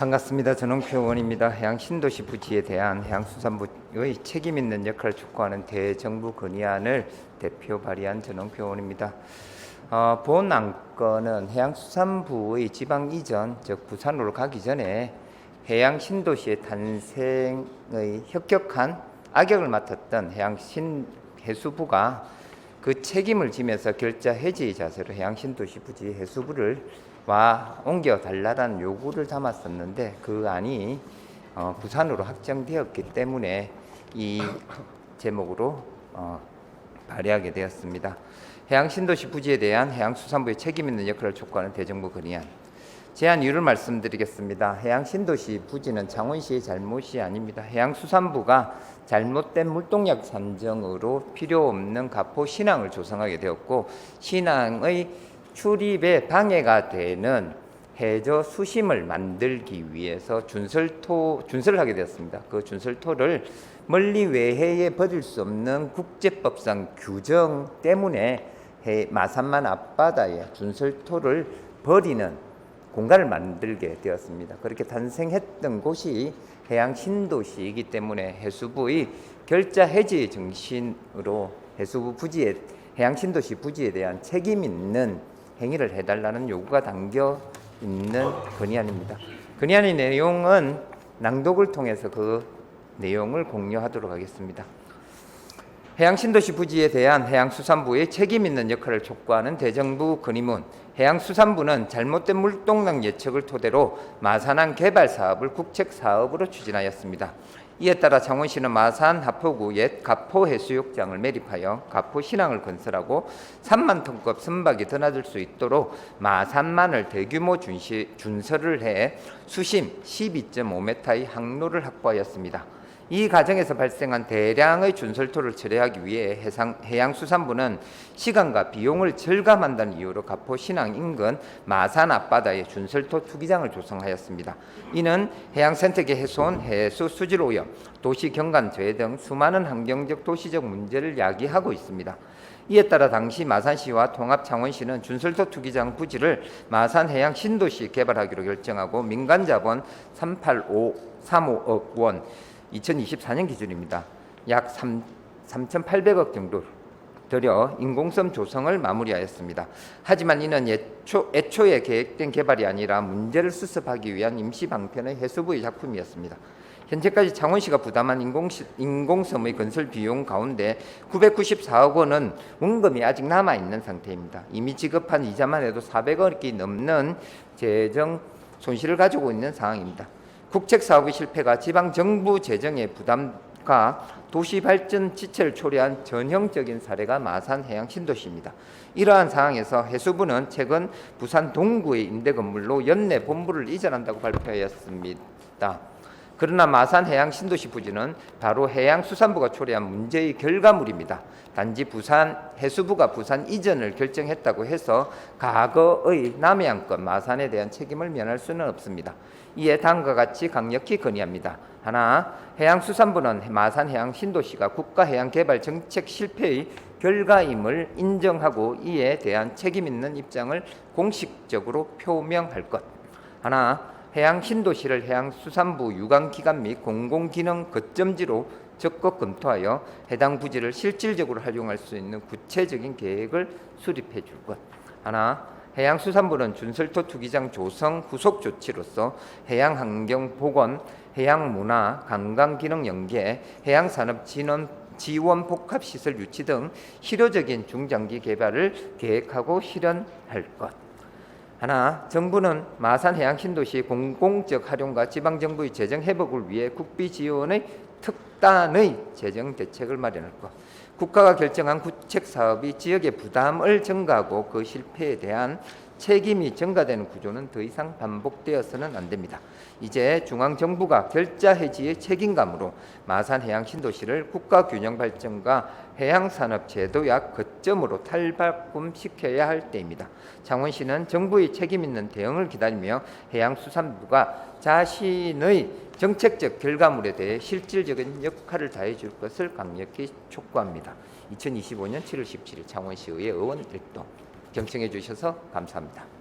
반갑습니다. 전원표 의원입니다. 해양신도시 부지에 대한 해양수산부의 책임 있는 역할을 촉구하는 대정부 건의안을 대표 발의한 전원표 의원입니다. 본 안건은 해양수산부의 지방 이전, 즉 부산으로 가기 전에 해양신도시의 탄생의 혁혁한 악역을 맡았던 해수부가 그 책임을 지면서 결자 해지의 자세로 해양신도시 부지 해수부를 옮겨달라는 요구를 담았었는데 그 안이 부산으로 확정되었기 때문에 이 제목으로 발의하게 되었습니다. 해양신도시 부지에 대한 해양수산부의 책임 있는 역할을 촉구하는 대정부 건의안. 제안 이유를 말씀드리겠습니다. 해양신도시 부지는 창원시의 잘못이 아닙니다. 해양수산부가 잘못된 물동약 산정으로 필요 없는 가포 신항을 조성하게 되었고, 신항의 출입에 방해가 되는 해저 수심을 만들기 위해서 준설을 하게 되었습니다. 그 준설토를 멀리 외해에 버릴 수 없는 국제법상 규정 때문에 마산만 앞바다에 준설토를 버리는 공간을 만들게 되었습니다. 그렇게 탄생했던 곳이 해양신도시이기 때문에 해수부의 결자 해지의 정신으로 해수부 부지에 해양신도시 부지에 대한 책임 있는 행위를 해달라는 요구가 담겨 있는 건의안입니다. 건의안의 내용은 낭독을 통해서 그 내용을 공유하도록 하겠습니다. 해양신도시 부지에 대한 해양수산부의 책임 있는 역할을 촉구하는 대정부 건의문. 해양수산부는 잘못된 물동량 예측을 토대로 마산항 개발 사업을 국책사업으로 추진하였습니다. 이에 따라 창원시는 마산 하포구 옛 가포 해수욕장을 매립하여 가포 신항을 건설하고 3만 톤급 선박이 드나들 수 있도록 마산만을 대규모 준설을 해 수심 12.5m의 항로를 확보하였습니다. 이 과정에서 발생한 대량의 준설토를 처리하기 위해 해양수산부는 시간과 비용을 절감한다는 이유로 가포 신항 인근 마산 앞바다에 준설토 투기장을 조성하였습니다. 이는 해양생태계 훼손, 해수 수질 오염, 도시 경관 저해 등 수많은 환경적 도시적 문제를 야기하고 있습니다. 이에 따라 당시 마산시와 통합창원시는 준설토 투기장 부지를 마산해양 신도시 개발하기로 결정하고 민간자본 385억 원 2024년 기준입니다. 약 3,800억 정도 들여 인공섬 조성을 마무리하였습니다. 하지만 이는 애초에 계획된 개발이 아니라 문제를 수습하기 위한 임시 방편의 해수부의 작품이었습니다. 현재까지 창원시가 부담한 인공섬의 건설 비용 가운데 994억 원은 원금이 아직 남아있는 상태입니다. 이미 지급한 이자만 해도 400억이 넘는 재정 손실을 가지고 있는 상황입니다. 국책사업의 실패가 지방정부 재정의 부담과 도시발전 지체를 초래한 전형적인 사례가 마산해양신도시입니다. 이러한 상황에서 해수부는 최근 부산 동구의 임대건물로 연내 본부를 이전한다고 발표하였습니다. 그러나 마산해양신도시 부지는 바로 해양수산부가 초래한 문제의 결과물입니다. 단지 부산 해수부가 부산 이전을 결정했다고 해서 과거의 남해안권 마산에 대한 책임을 면할 수는 없습니다. 이에 다음과 같이 강력히 건의합니다. 하나, 해양수산부는 마산해양신도시가 국가해양개발 정책 실패의 결과임을 인정하고 이에 대한 책임 있는 입장을 공식적으로 표명할 것. 하나, 해양신도시를 해양수산부 유관기관 및 공공기능 거점지로 적극 검토하여 해당 부지를 실질적으로 활용할 수 있는 구체적인 계획을 수립해 줄 것. 하나, 해양수산부는 준설토 투기장 조성 후속 조치로서 해양환경 복원, 해양문화, 관광기능 연계, 해양산업 지원 복합시설 유치 등 실효적인 중장기 개발을 계획하고 실현할 것. 하나, 정부는 마산해양신도시 공공적 활용과 지방정부의 재정 회복을 위해 국비 지원의 특단의 재정 대책을 마련할 것. 국가가 결정한 구책사업이 지역의 부담을 증가하고 그 실패에 대한 책임이 증가되는 구조는 더 이상 반복되어서는 안 됩니다. 이제 중앙정부가 결자 해지의 책임감으로 마산해양신도시를 국가균형발전과 해양산업 제도약 거점으로 탈바꿈시켜야 할 때입니다. 창원시는 정부의 책임 있는 대응을 기다리며 해양수산부가 자신의 정책적 결과물에 대해 실질적인 역할을 다해 줄 것을 강력히 촉구합니다. 2025년 7월 17일 창원시의회 의원 일동 경청해 주셔서 감사합니다.